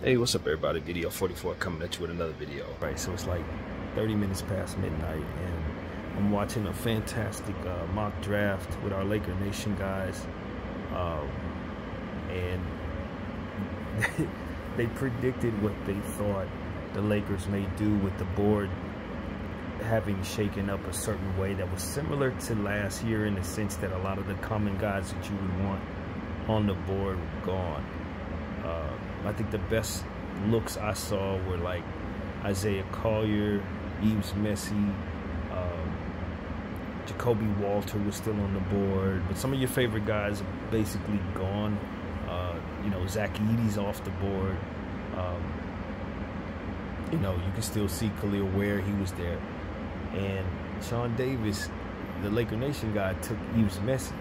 Hey, what's up everybody? Video 44 coming at you with another video. Right, so it's like 30 minutes past midnight and I'm watching a fantastic mock draft with our Laker Nation guys. And they predicted what they thought the Lakers may do with the board having shaken up a certain way that was similar to last year, in the sense that a lot of the common guys that you would want on the board were gone. I think the best looks I saw were like Isaiah Collier, Yves Messi, Jacoby Walter was still on the board, but some of your favorite guys are basically gone. You know, Zach Edey's off the board. You know, you can still see Khalil Ware, he was there. And Sean Davis, the Laker Nation guy, took Yves Messi.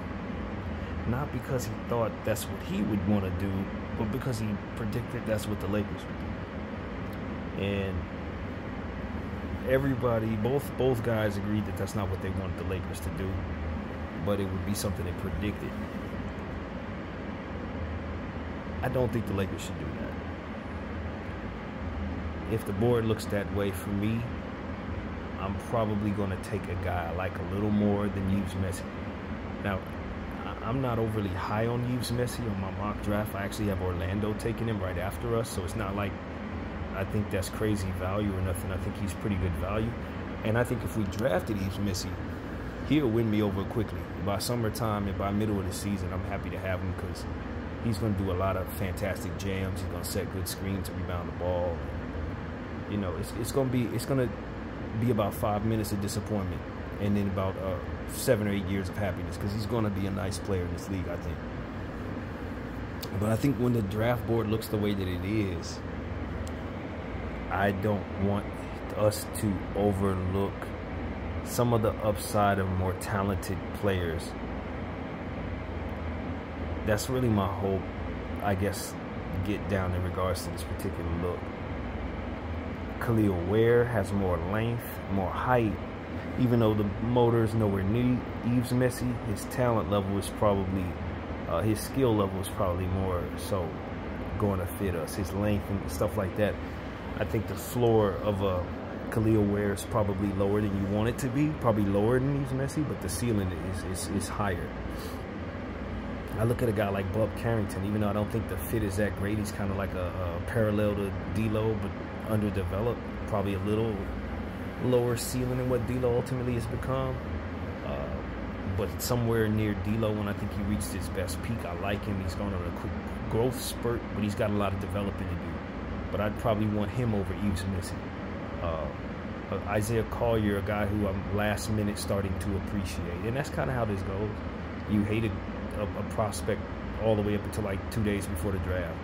Not because he thought that's what he would want to do, but because he predicted that's what the Lakers would do. And everybody, both guys agreed that that's not what they wanted the Lakers to do, but it would be something they predicted. I don't think the Lakers should do that. If the board looks that way for me, I'm probably going to take a guy I like a little more than Yves Messi. Now, I'm not overly high on Yves Messi on my mock draft. I actually have Orlando taking him right after us, so it's not like I think that's crazy value or nothing. I think he's pretty good value. And I think if we drafted Yves Messi, he'll win me over quickly. By summertime and by middle of the season, I'm happy to have him because he's going to do a lot of fantastic jams. He's going to set good screens, rebound the ball. You know, it's going to be about 5 minutes of disappointment and then about 7 or 8 years of happiness, because he's going to be a nice player in this league, I think. But I think when the draft board looks the way that it is, I don't want us to overlook some of the upside of more talented players. That's really my hope, I guess, get down in regards to this particular look. Khalil Ware has more length, more height. Even though the motor is nowhere near Yves Messi, his talent level is probably, his skill level is probably more so going to fit us. His length and stuff like that. I think the floor of a Khalil Ware is probably lower than you want it to be, probably lower than Yves Messi, but the ceiling is higher. I look at a guy like Bub Carrington, even though I don't think the fit is that great. He's kind of like a parallel to D'Lo, but underdeveloped, probably a little lower ceiling than what D'Lo ultimately has become, but somewhere near D'Lo when I think he reached his best peak. I like him. He's going on a quick growth spurt, but he's got a lot of developing to do. But I'd probably want him over Yves Messi. Isaiah Collier, a guy who I'm last minute starting to appreciate, and that's kind of how this goes. You hate a prospect all the way up until like 2 days before the draft.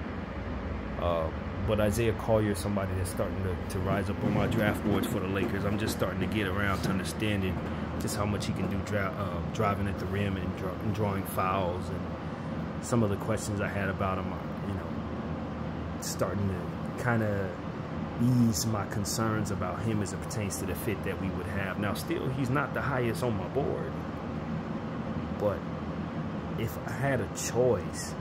But Isaiah Collier is somebody that's starting to rise up on my draft boards for the Lakers. I'm just starting to get around to understanding just how much he can do driving at the rim and drawing fouls. And some of the questions I had about him are, you know, starting to kind of ease my concerns about him as it pertains to the fit that we would have. Now, still, he's not the highest on my board. But if I had a choice,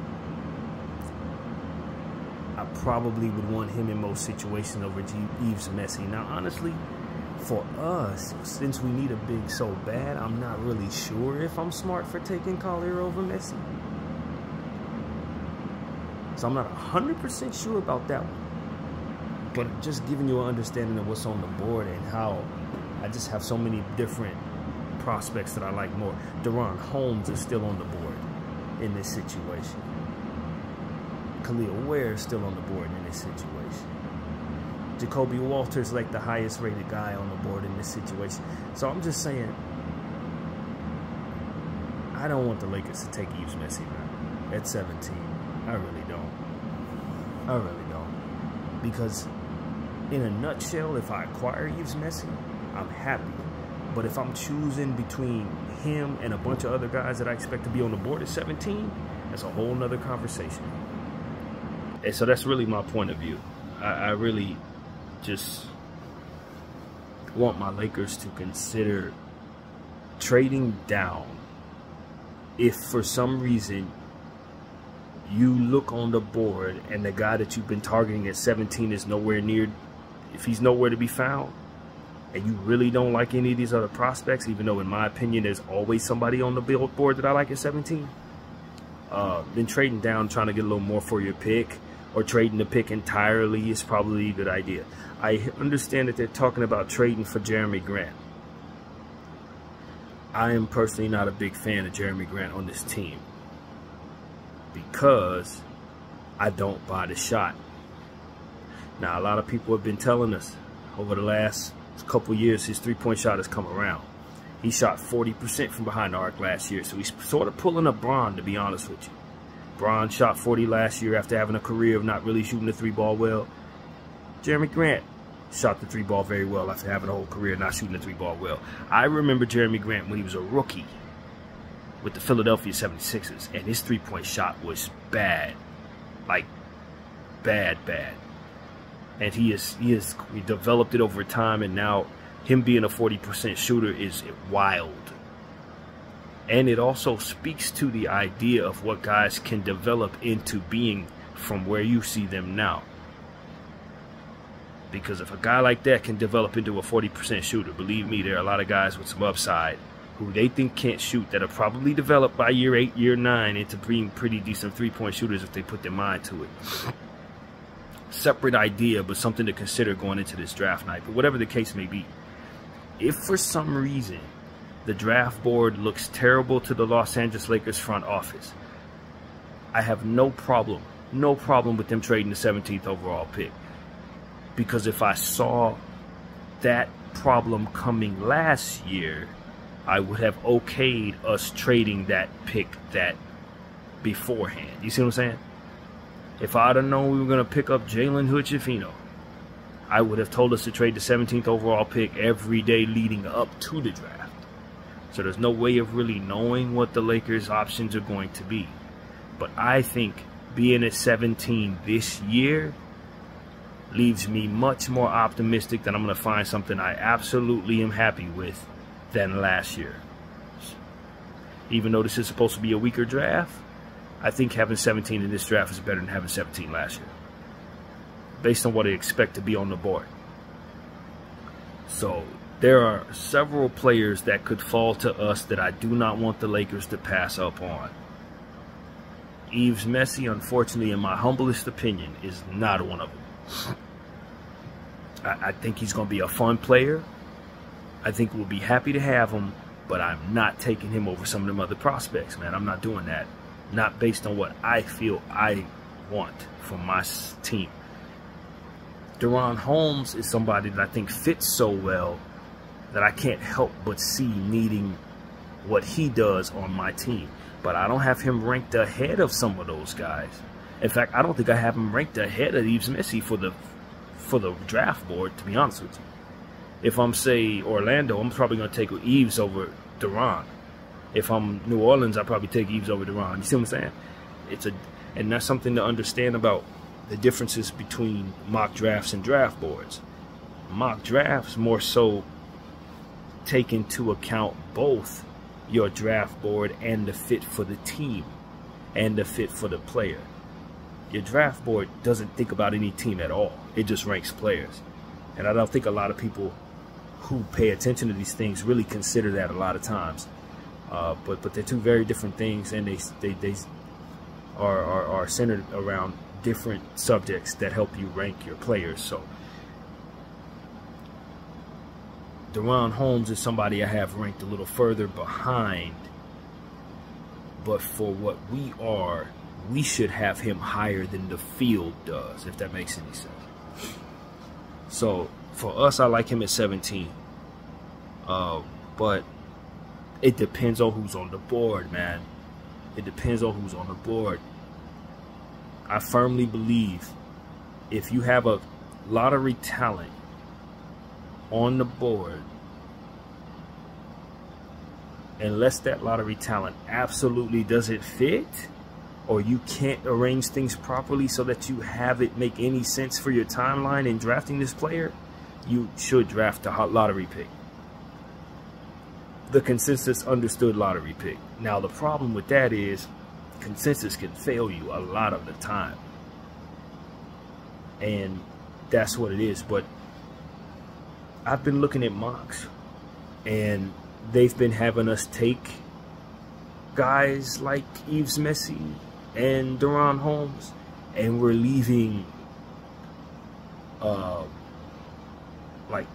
I probably would want him in most situations over Yves Messi. Now, honestly, for us, since we need a big so bad, I'm not really sure if I'm smart for taking Collier over Messi. So I'm not 100% sure about that one. But just giving you an understanding of what's on the board and how I just have so many different prospects that I like more. DaRon Holmes is still on the board in this situation. Khalil Ware is still on the board in this situation. Jacoby Walter is like the highest rated guy on the board in this situation. So I'm just saying, I don't want the Lakers to take Yves Messi now at 17. I really don't. I really don't. Because in a nutshell, if I acquire Yves Messi, I'm happy. But if I'm choosing between him and a bunch of other guys that I expect to be on the board at 17, that's a whole nother conversation. And so that's really my point of view. I really just want my Lakers to consider trading down if for some reason you look on the board and the guy that you've been targeting at 17 is nowhere near, if he's nowhere to be found, and you really don't like any of these other prospects, even though in my opinion there's always somebody on the board that I like at 17, then trading down, trying to get a little more for your pick, or trading the pick entirely is probably a good idea. I understand that they're talking about trading for Jerami Grant. I am personally not a big fan of Jerami Grant on this team because I don't buy the shot. Now, a lot of people have been telling us over the last couple years his three-point shot has come around. He shot 40% from behind the arc last year, so he's sort of pulling a Bron, to be honest with you. Bron shot 40 last year after having a career of not really shooting the three ball well. Jerami Grant shot the three ball very well after having a whole career not shooting the three ball well. I remember Jerami Grant when he was a rookie with the Philadelphia 76ers, and his three-point shot was bad. Like, bad. And he developed it over time, and now him being a 40% shooter is wild. And it also speaks to the idea of what guys can develop into being from where you see them now. Because if a guy like that can develop into a 40% shooter, believe me, there are a lot of guys with some upside who they think can't shoot that are probably developed by year 8, year 9 into being pretty decent three-point shooters if they put their mind to it. Separate idea, but something to consider going into this draft night. But whatever the case may be, if for some reason the draft board looks terrible to the Los Angeles Lakers front office, I have no problem with them trading the 17th overall pick. Because if I saw that problem coming last year, I would have okayed us trading that pick that beforehand. You see what I'm saying? If I'd have known we were going to pick up Jalen Hood-Schifino, I would have told us to trade the 17th overall pick every day leading up to the draft. So there's no way of really knowing what the Lakers' options are going to be. But I think being at 17 this year leaves me much more optimistic that I'm going to find something I absolutely am happy with than last year. Even though this is supposed to be a weaker draft, I think having 17 in this draft is better than having 17 last year, based on what I expect to be on the board. So there are several players that could fall to us that I do not want the Lakers to pass up on. Yves Messi, unfortunately, in my humblest opinion, is not one of them. I think he's going to be a fun player. I think we'll be happy to have him, but I'm not taking him over some of them other prospects, man. I'm not doing that. Not based on what I feel I want from my team. DaRon Holmes is somebody that I think fits so well that I can't help but see needing what he does on my team. But I don't have him ranked ahead of some of those guys. In fact, I don't think I have him ranked ahead of Yves Messi for the draft board, to be honest with you. If I'm, say, Orlando, I'm probably going to take Yves over DaRon. If I'm New Orleans, I'll probably take Yves over DaRon. You see what I'm saying? And that's something to understand about the differences between mock drafts and draft boards. Mock drafts more so take into account both your draft board and the fit for the team and the fit for the player. Your draft board doesn't think about any team at all. It just ranks players. And I don't think a lot of people who pay attention to these things really consider that a lot of times. But they're two very different things, and they are centered around different subjects that help you rank your players. So DaRon Holmes is somebody I have ranked a little further behind, but for what we are, we should have him higher than the field does, if that makes any sense. So for us, I like him at 17. But it depends on who's on the board, man. It depends on who's on the board. I firmly believe if you have a lottery talent on the board, unless that lottery talent absolutely doesn't fit, or you can't arrange things properly so that you have it make any sense for your timeline in drafting this player, you should draft a lottery pick. The consensus understood lottery pick. Now, the problem with that is consensus can fail you a lot of the time. And that's what it is. But I've been looking at mocks, and they've been having us take guys like Yves Messi and Deron Holmes, and we're leaving like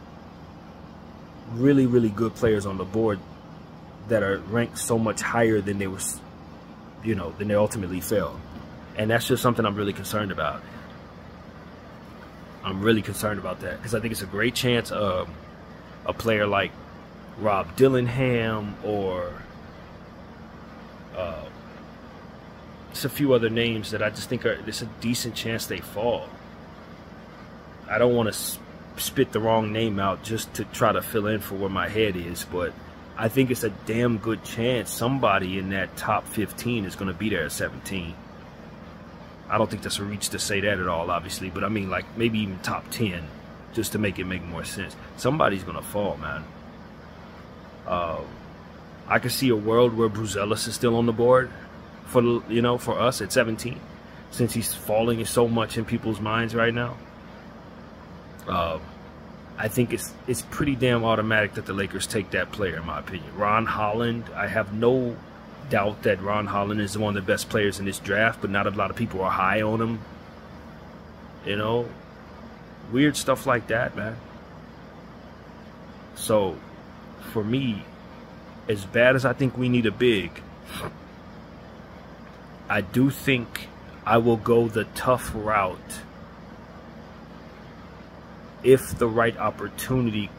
really, really good players on the board that are ranked so much higher than they were, you know, than they ultimately fell. And that's just something I'm really concerned about. I'm really concerned about that, because I think it's a great chance of a player like Rob Dillingham, or just a few other names that I just think there's a decent chance they fall. I don't want to spit the wrong name out just to try to fill in for where my head is, but I think it's a damn good chance somebody in that top 15 is going to be there at 17. I don't think that's a reach to say that at all, obviously, but I mean, like, maybe even top 10, just to make it make more sense. Somebody's going to fall, man. I could see a world where Bruzelis is still on the board for, you know, for us at 17, since he's falling so much in people's minds right now. I think it's pretty damn automatic that the Lakers take that player, in my opinion. Ron Holland, I have no doubt that Ron Holland is one of the best players in this draft, but not a lot of people are high on him. You know, weird stuff like that, man. So, for me, as bad as I think we need a big, I do think I will go the tough route if the right opportunity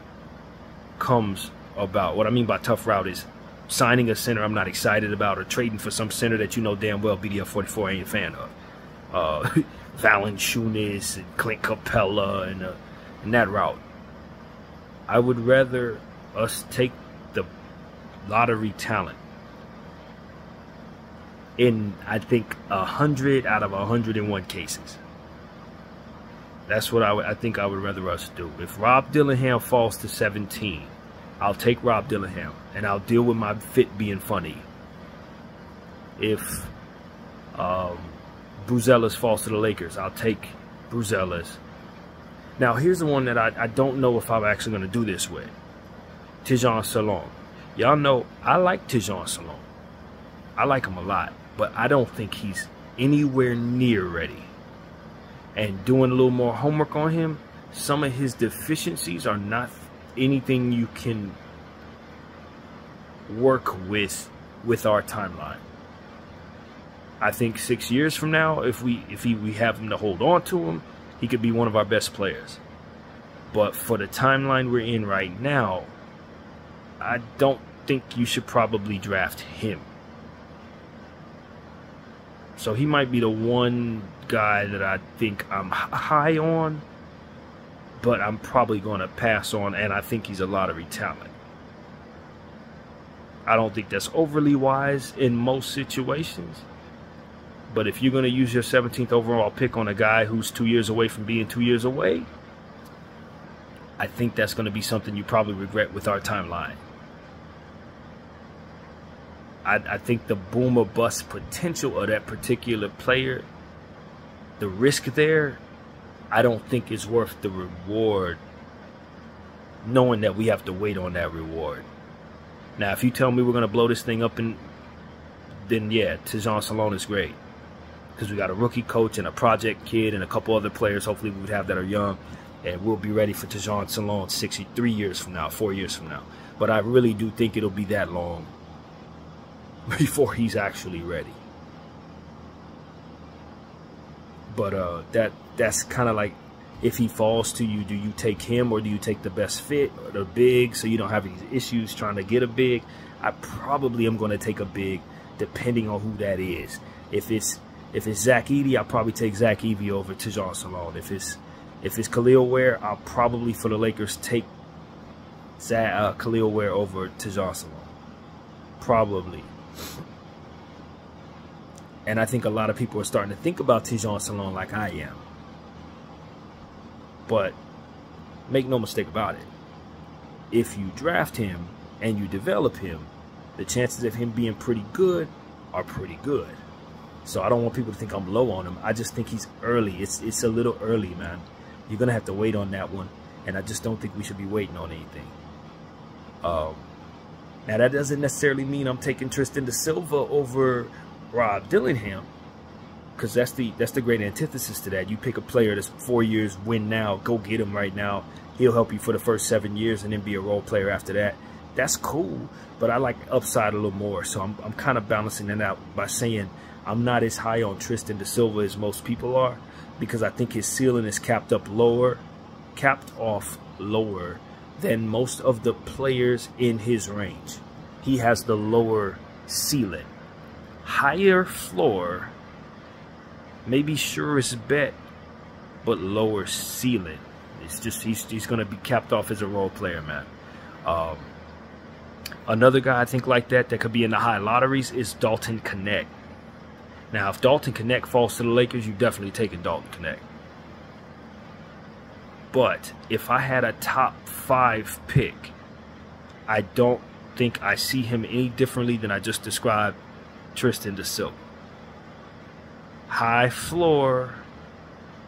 comes about. What I mean by tough route is signing a center I'm not excited about, or trading for some center that you know damn well BDF 44 ain't a fan of. Valanciunas and Clint Capella and that route. I would rather us take the lottery talent in, I think, 100 out of 101 cases. That's what I think I would rather us do. If Rob Dillingham falls to 17, I'll take Rob Dillingham, and I'll deal with my fit being funny. If Bruzelis falls to the Lakers, I'll take Bruzelis. Now, here's the one that I don't know if I'm actually going to do this with. Tidjane Salaün. Y'all know I like Tidjane Salaün. I like him a lot, but I don't think he's anywhere near ready. And doing a little more homework on him, some of his deficiencies are not anything you can work with our timeline. I think 6 years from now, if we have him to hold on to him, he could be one of our best players. But for the timeline we're in right now, I don't think you should probably draft him. So he might be the one guy that I think I'm high on, but I'm probably going to pass on, and I think he's a lottery talent. I don't think that's overly wise in most situations, but if you're going to use your 17th overall pick on a guy who's 2 years away from being 2 years away, I think that's going to be something you probably regret with our timeline. I think the boom or bust potential of that particular player, the risk there, I don't think is worth the reward, knowing that we have to wait on that reward. Now, if you tell me we're going to blow this thing up, then yeah, Tidjane Salaün is great. Because we got a rookie coach and a project kid and a couple other players, hopefully we would have, that are young. And we'll be ready for Tidjane Salaün 63 years from now, 4 years from now. But I really do think it'll be that long before he's actually ready. But that's kind of like, if he falls to you, do you take him or do you take the best fit or the big, so you don't have these issues trying to get a big? I probably am going to take a big, depending on who that is. If it's Zach Edey, I'll probably take Zach Edey over Tidjane Salaün. If it's Khalil Ware, I'll probably, for the Lakers, take Khalil Ware over Tidjane Salaün. Probably. And I think a lot of people are starting to think about Tidjane Salaün like I am. But make no mistake about it. If you draft him and you develop him, the chances of him being pretty good are pretty good. So I don't want people to think I'm low on him. I just think he's early. It's a little early, man. You're going to have to wait on that one. And I just don't think we should be waiting on anything. Now, that doesn't necessarily mean I'm taking Tristan da Silva over Rob Dillingham, because that's the great antithesis to that. You pick a player that's 4 years, win now, go get him right now. He'll help you for the first 7 years and then be a role player after that. That's cool, but I like upside a little more. So I'm kind of balancing it out by saying I'm not as high on Tristan da Silva as most people are, because I think his ceiling is capped off lower than most of the players in his range. He has the lower ceiling, higher floor, maybe surest bet, but lower ceiling. It's just he's going to be capped off as a role player, man. Another guy I think like that could be in the high lotteries is Dalton Knecht. Now, if Dalton Knecht falls to the Lakers, you definitely taking Dalton Knecht. But if I had a top 5 pick, I don't think I see him any differently than I just described Tristan da Silva. High floor,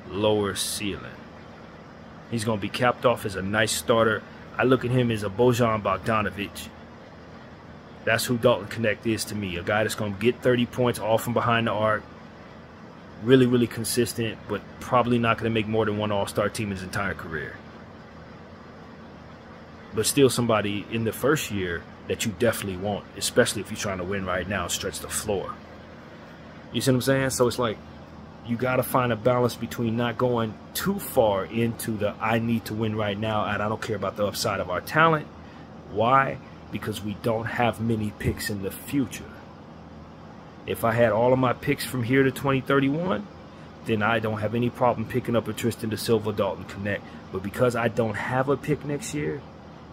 lower ceiling. He's going to be capped off as a nice starter. I look at him as a Bojan Bogdanovic. That's who Dalton Knecht is to me. A guy that's going to get 30 points all from behind the arc. Really, really consistent, but probably not going to make more than one all-star team in his entire career. But still somebody in the first year that you definitely want, especially if you're trying to win right now, stretch the floor. You see what I'm saying? So it's like you got to find a balance between not going too far into the I need to win right now and I don't care about the upside of our talent. Why? Because we don't have many picks in the future. If I had all of my picks from here to 2031, then I don't have any problem picking up a Tristan da Silva, Dalton Knecht. But because I don't have a pick next year,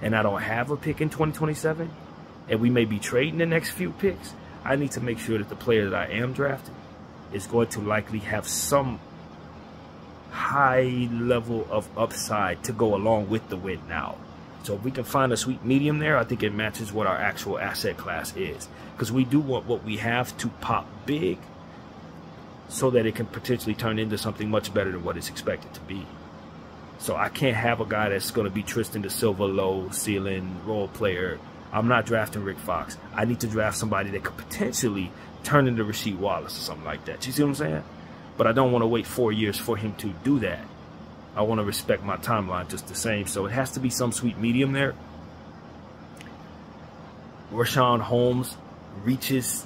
and I don't have a pick in 2027, and we may be trading the next few picks, I need to make sure that the player that I am drafting is going to likely have some high level of upside to go along with the win now. So if we can find a sweet medium there, I think it matches what our actual asset class is. Because we do want what we have to pop big so that it can potentially turn into something much better than what it's expected to be. So I can't have a guy that's going to be Tristan da Silva, low ceiling role player. I'm not drafting Rick Fox. I need to draft somebody that could potentially turn into Rasheed Wallace or something like that. You see what I'm saying? But I don't want to wait 4 years for him to do that. I want to respect my timeline just the same. So it has to be some sweet medium there. Richaun Holmes reaches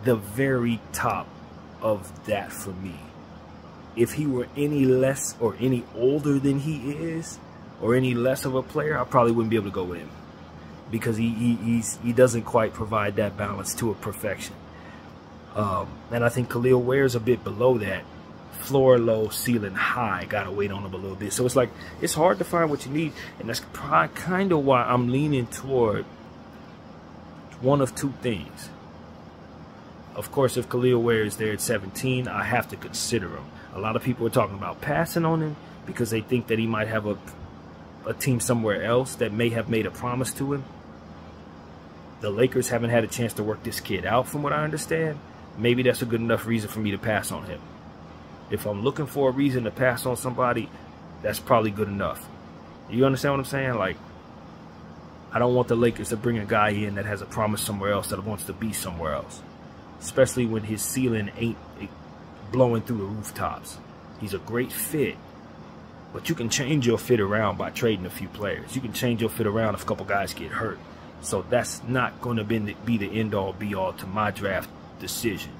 the very top of that for me. If he were any less or any older than he is, or any less of a player, I probably wouldn't be able to go with him, because he doesn't quite provide that balance to a perfection. And I think Khalil Ware's a bit below that. Floor low, ceiling high. Gotta wait on him a little bit. So it's like, it's hard to find what you need, and that's kind of why I'm leaning toward one of two things. Of course, if Khalil Ware is there at 17, I have to consider him. A lot of people are talking about passing on him because they think that he might have a team somewhere else that may have made a promise to him. The Lakers haven't had a chance to work this kid out, from what I understand. Maybe that's a good enough reason for me to pass on him. If I'm looking for a reason to pass on somebody, that's probably good enough. You understand what I'm saying? Like, I don't want the Lakers to bring a guy in that has a promise somewhere else, that wants to be somewhere else. Especially when his ceiling ain't blowing through the rooftops. He's a great fit, but you can change your fit around by trading a few players. You can change your fit around if a couple guys get hurt. So that's not going to be the end-all, be-all to my draft decision.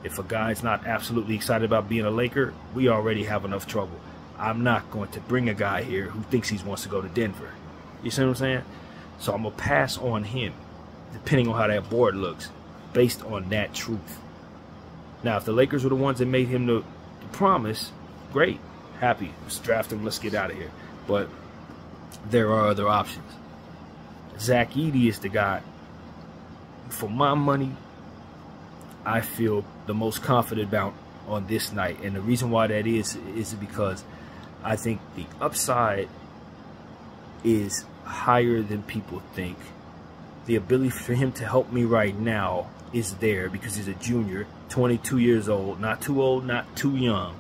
If a guy's not absolutely excited about being a Laker, we already have enough trouble. I'm not going to bring a guy here who thinks he wants to go to Denver. You see what I'm saying? So I'm going to pass on him, depending on how that board looks, based on that truth. Now, if the Lakers were the ones that made him the promise, great. Happy. Let's draft him. Let's get out of here. But there are other options. Zach Edey is the guy. For my money, I feel the most confident about on this night. And the reason why that is because I think the upside is higher than people think. the ability for him to help me right now is there because he's a junior, 22 years old, not too old, not too young.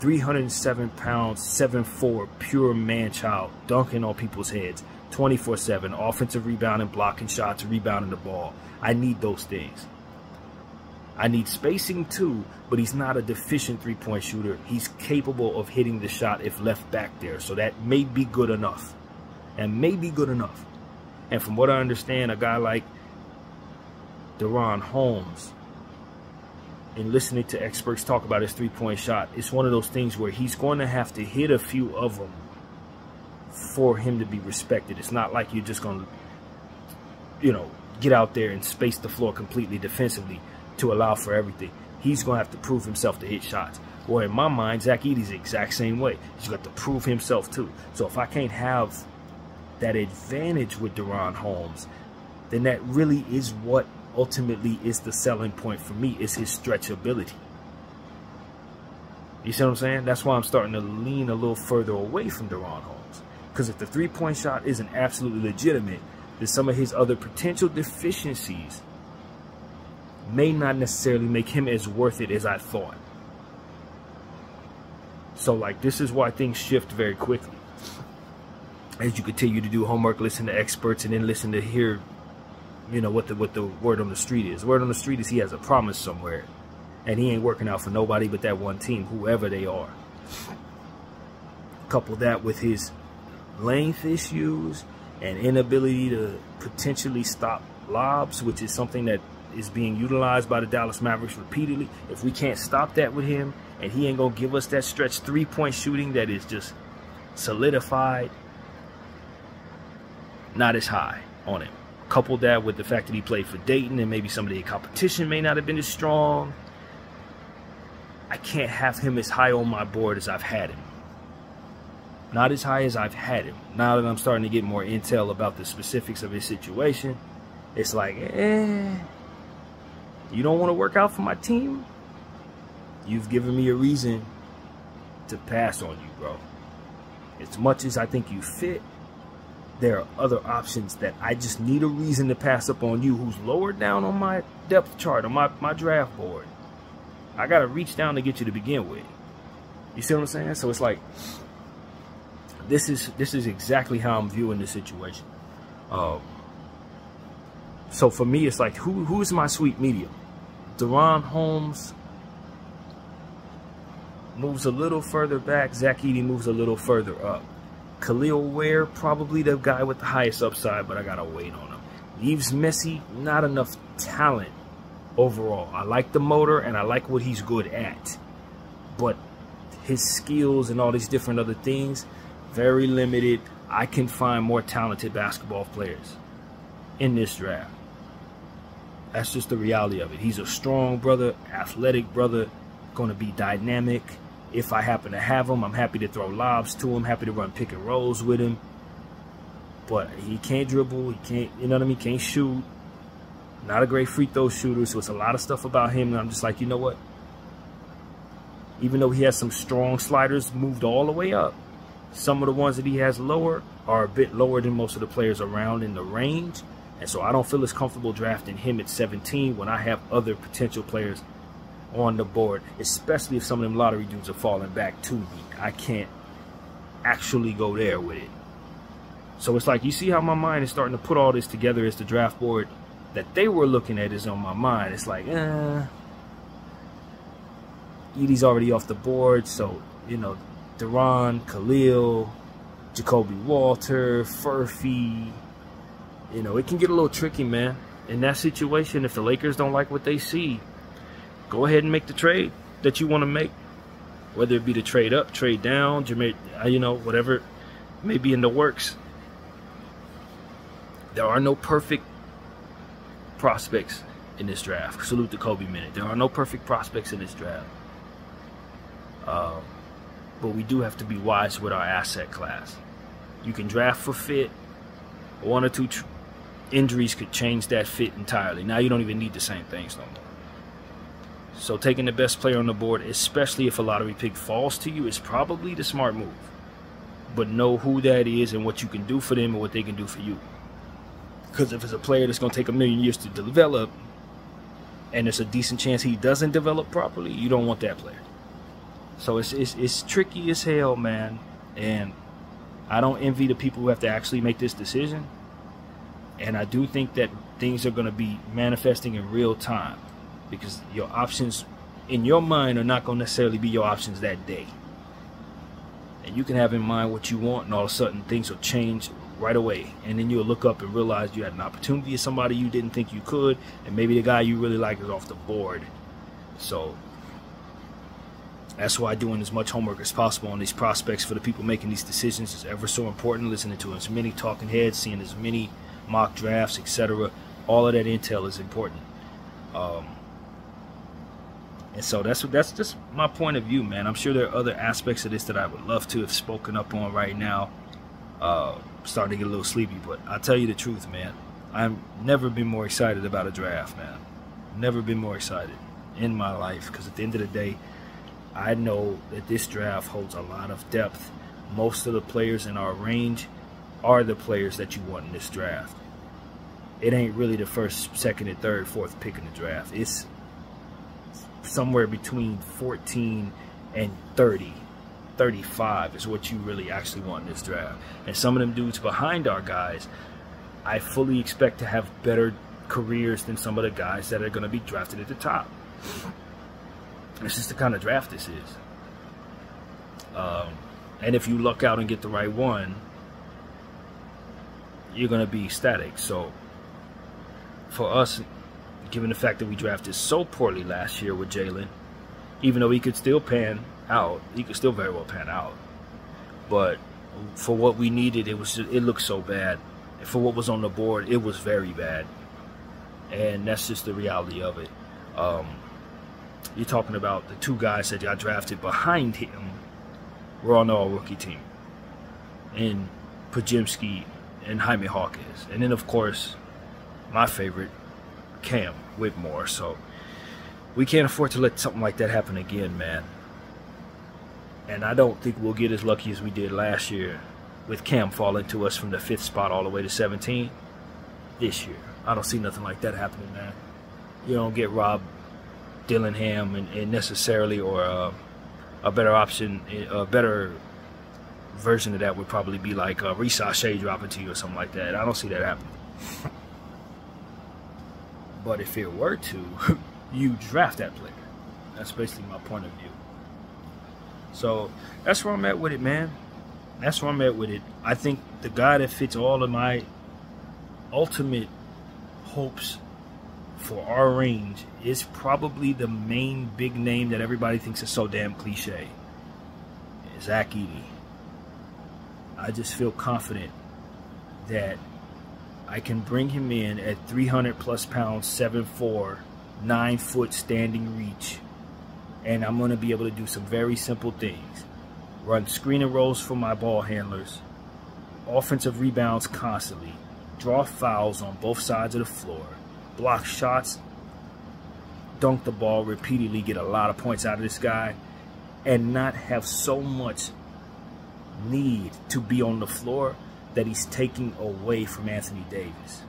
307 pounds, 7'4", pure man-child, dunking on people's heads, 24/7, offensive rebounding, blocking shots, rebounding the ball. I need those things. I need spacing too, but he's not a deficient three-point shooter. He's capable of hitting the shot if left back there, so that may be good enough. And may be good enough. And from what I understand, a guy like DaRon Holmes, and listening to experts talk about his three-point shot, it's one of those things where he's going to have to hit a few of them for him to be respected. It's not like you're just going to, you know, get out there and space the floor completely defensively to allow for everything. He's going to have to prove himself to hit shots. Well, in my mind, Zach Edey's the exact same way. He's got to prove himself too. So if I can't have that advantage with DaRon Holmes, then that really is what ultimately is the selling point for me, is his stretchability. You see what I'm saying? That's why I'm starting to lean a little further away from DaRon Holmes. Because if the three-point shot isn't absolutely legitimate, then some of his other potential deficiencies may not necessarily make him as worth it as I thought. So, like, this is why things shift very quickly. As you continue to do homework, listen to experts, and then listen to hear, you know, what the word on the street is. The word on the street is he has a promise somewhere, and he ain't working out for nobody but that one team, whoever they are. Couple that with his length issues and inability to potentially stop lobs, which is something that is being utilized by the Dallas Mavericks repeatedly. If we can't stop that with him, and he ain't gonna give us that stretch three-point shooting that is just solidified, not as high on him. Couple that with the fact that he played for Dayton and maybe some of the competition may not have been as strong, I can't have him as high on my board as I've had him. Not as high as I've had him. Now that I'm starting to get more intel about the specifics of his situation, it's like, you don't want to work out for my team? You've given me a reason to pass on you, bro. As much as I think you fit, there are other options that I just need a reason to pass up on you, who's lower down on my depth chart, on my draft board. I got to reach down to get you to begin with. You see what I'm saying? So it's like, this is exactly how I'm viewing this situation. So for me, it's like, who is my sweet medium? DaRon Holmes moves a little further back. Zach Edey moves a little further up. Khalil Ware, probably the guy with the highest upside, but I got to wait on him. Yves Messi, not enough talent overall. I like the motor, and I like what he's good at. But his skills and all these different other things, very limited. I can find more talented basketball players in this draft. That's just the reality of it. He's a strong brother, athletic brother, going to be dynamic. If I happen to have him, I'm happy to throw lobs to him, happy to run pick and rolls with him. But he can't dribble, he can't, you know what I mean, can't shoot. Not a great free throw shooter, so it's a lot of stuff about him, and I'm just like, you know what? Even though he has some strong sliders moved all the way up, some of the ones that he has lower are a bit lower than most of the players around in the range. And so I don't feel as comfortable drafting him at 17 when I have other potential players on the board, especially if some of them lottery dudes are falling back to me. I can't actually go there with it. So it's like, you see how my mind is starting to put all this together as the draft board that they were looking at is on my mind. It's like, Edey's already off the board, so, you know, DaRon, Khalil, Jacoby Walter, Furphy, you know, it can get a little tricky, man. In that situation, if the Lakers don't like what they see, go ahead and make the trade that you want to make. Whether it be to trade up, trade down, you know, whatever may be in the works. There are no perfect prospects in this draft. Salute the Kobe minute. There are no perfect prospects in this draft. But we do have to be wise with our asset class. You can draft for fit. One or two injuries could change that fit entirely. Now you don't even need the same things no more. So taking the best player on the board, especially if a lottery pick falls to you, is probably the smart move. But know who that is and what you can do for them and what they can do for you. Because if it's a player that's going to take a million years to develop, and there's a decent chance he doesn't develop properly, you don't want that player. So it's tricky as hell, man. And I don't envy the people who have to actually make this decision. And I do think that things are going to be manifesting in real time, because your options in your mind are not going to necessarily be your options that day. And you can have in mind what you want, and all of a sudden things will change right away. And then you'll look up and realize you had an opportunity of somebody you didn't think you could, and maybe the guy you really like is off the board. So that's why doing as much homework as possible on these prospects for the people making these decisions is ever so important. Listening to as many talking heads, seeing as many mock drafts, etc. All of that intel is important. And so that's just my point of view, man. I'm sure there are other aspects of this that I would love to have spoken up on right now. Starting to get a little sleepy, but I'll tell you the truth, man. I've never been more excited about a draft, man. Never been more excited in my life, because at the end of the day, I know that this draft holds a lot of depth. Most of the players in our range are the players that you want in this draft. It ain't really the first, second, and third, fourth pick in the draft. It's somewhere between 14 and 30, 35 is what you really actually want in this draft. And some of them dudes behind our guys, I fully expect to have better careers than some of the guys that are going to be drafted at the top. It's just the kind of draft this is. And if you luck out and get the right one, you're going to be ecstatic. So for us, given the fact that we drafted so poorly last year with Jalen, even though he could still pan out, he could still very well pan out, but for what we needed, it looked so bad. And for what was on the board, it was very bad. And that's just the reality of it. You're talking about the two guys that got drafted behind him were on the all-rookie team, and Podziemski and Jaime Hawkins, and then of course my favorite, Cam Whitmore. So we can't afford to let something like that happen again, man. And I don't think we'll get as lucky as we did last year with Cam falling to us from the 5th spot all the way to 17 this year. I don't see nothing like that happening, man. You don't get Rob Dillingham and necessarily, or a better option, a better version of that would probably be like Reese Shea dropping to you or something like that. I don't see that happening. But if it were to, you draft that player. That's basically my point of view. So that's where I'm at with it, man. That's where I'm at with it. I think the guy that fits all of my ultimate hopes for our range is probably the main big name that everybody thinks is so damn cliche. Zach Edey. I just feel confident that I can bring him in at 300 plus pounds, 7'4", 9-foot standing reach, and I'm going to be able to do some very simple things. Run screen and rolls for my ball handlers, offensive rebounds constantly, draw fouls on both sides of the floor, block shots, dunk the ball repeatedly, get a lot of points out of this guy, and not have so much need to be on the floor that he's taking away from Anthony Davis.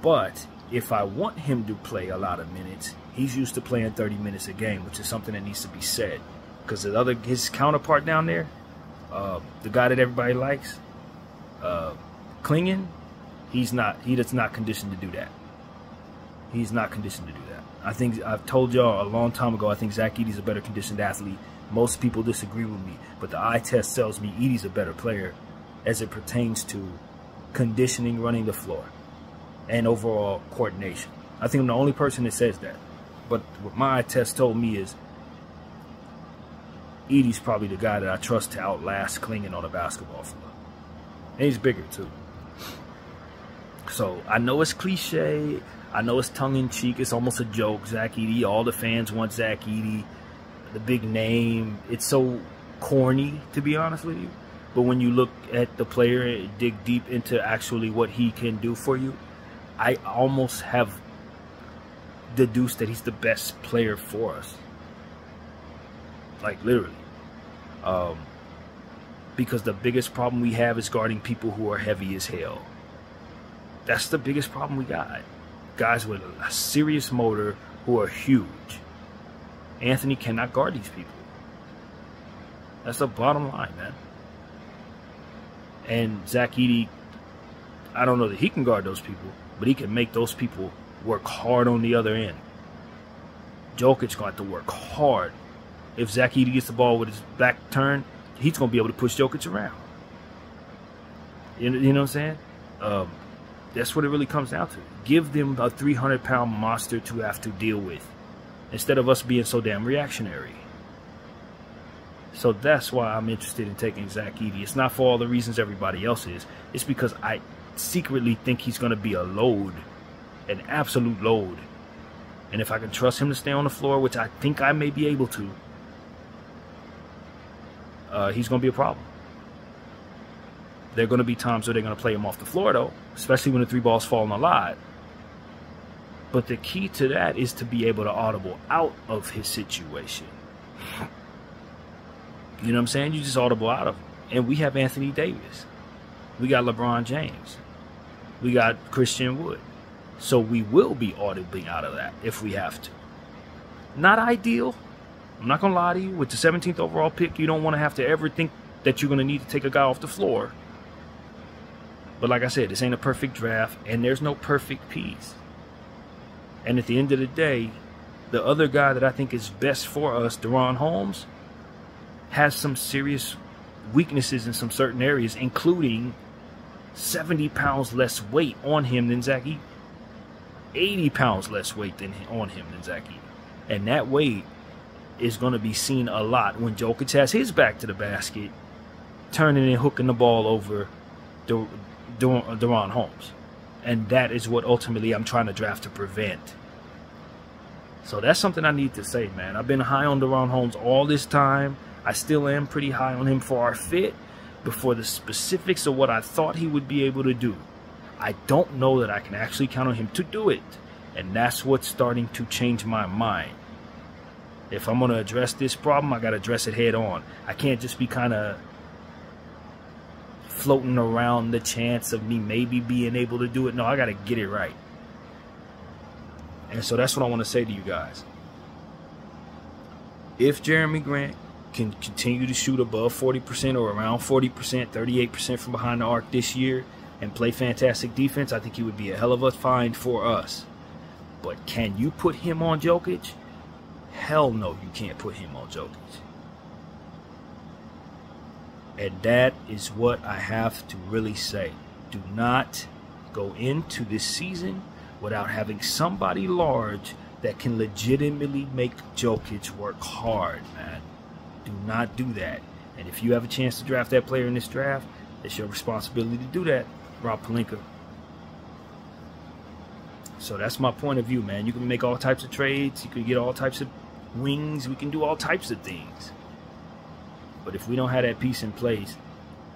But if I want him to play a lot of minutes, he's used to playing 30 minutes a game, which is something that needs to be said. Because his counterpart down there, the guy that everybody likes, Klingon, he does not conditioned to do that. He's not conditioned to do that. I think I've told y'all a long time ago, I think Zach Edey's a better conditioned athlete. Most people disagree with me, but the eye test tells me Edey's a better player as it pertains to conditioning, running the floor, and overall coordination. I think I'm the only person that says that. But what my eye test told me is Edey's probably the guy that I trust to outlast Klingon on the basketball floor. And he's bigger too. So I know it's cliche. I know it's tongue-in-cheek. It's almost a joke. Zach Edey. All the fans want Zach Edey. The big name. It's so corny, to be honest with you. But when you look at the player and dig deep into actually what he can do for you, I almost have deduced that he's the best player for us. Like, literally. Because the biggest problem we have is guarding people who are heavy as hell. That's the biggest problem we got. Guys with a serious motor who are huge. Anthony cannot guard these people. That's the bottom line, man. And Zach Edey, I don't know that he can guard those people, but he can make those people work hard on the other end. Jokic going to have to work hard. If Zach Edey gets the ball with his back turned, he's going to be able to push Jokic around. You know what I'm saying? That's what it really comes down to. Give them a 300-pound monster to have to deal with, instead of us being so damn reactionary. So that's why I'm interested in taking Zach Edey. It's not for all the reasons everybody else is. It's because I secretly think he's going to be a load, an absolute load. And if I can trust him to stay on the floor, which I think I may be able to, he's going to be a problem. There are going to be times where they're going to play him off the floor, though, especially when the three ball's falling a lot. But the key to that is to be able to audible out of his situation. You know what I'm saying? You just audible out of him. And we have Anthony Davis. We got LeBron James. We got Christian Wood. So we will be audibling out of that if we have to. Not ideal. I'm not going to lie to you. With the 17th overall pick, you don't want to have to ever think that you're going to need to take a guy off the floor. But like I said, this ain't a perfect draft, and there's no perfect piece. And at the end of the day, the other guy that I think is best for us, DaRon Holmes, has some serious weaknesses in some certain areas, including 70 pounds less weight on him than Zach Edey. 80 pounds less weight on him than Zach Edey. And that weight is going to be seen a lot when Jokic has his back to the basket, turning and hooking the ball over DaRon Holmes. And that is what ultimately I'm trying to draft to prevent. So that's something I need to say, man. I've been high on DaRon Holmes all this time. I still am pretty high on him for our fit, but for the specifics of what I thought he would be able to do, I don't know that I can actually count on him to do it. And that's what's starting to change my mind. If I'm going to address this problem, I got to address it head on. I can't just be kind of floating around the chance of me maybe being able to do it. No, I got to get it right. And so that's what I want to say to you guys. If Jeremy Grant can continue to shoot above 40% or around 40%, 38% from behind the arc this year and play fantastic defense, I think he would be a hell of a find for us. But can you put him on Jokic? Hell no, you can't put him on Jokic. And that is what I have to really say. Do not go into this season without having somebody large that can legitimately make Jokic work hard, man. Do not do that. And if you have a chance to draft that player in this draft, it's your responsibility to do that, Rob Pelinka. So that's my point of view, man. You can make all types of trades. You can get all types of wings. We can do all types of things. But if we don't have that piece in place,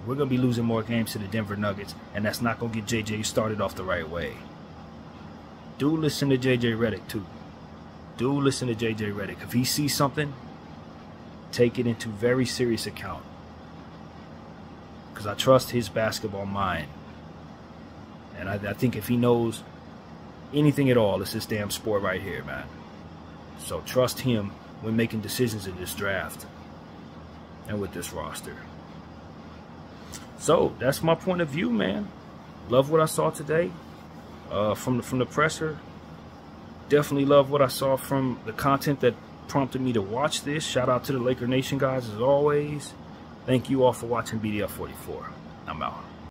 we're going to be losing more games to the Denver Nuggets, and that's not going to get JJ started off the right way. Do listen to JJ Redick, too. Do listen to JJ Redick. If he sees something, take it into very serious account. Because I trust his basketball mind. And I think if he knows anything at all, it's this damn sport right here, man. So trust him when making decisions in this draft and with this roster. So that's my point of view, man. Love what I saw today from the presser. Definitely love what I saw from the content that prompted me to watch this. Shout out to the Laker Nation guys as always. Thank you all for watching BDF 44. I'm out.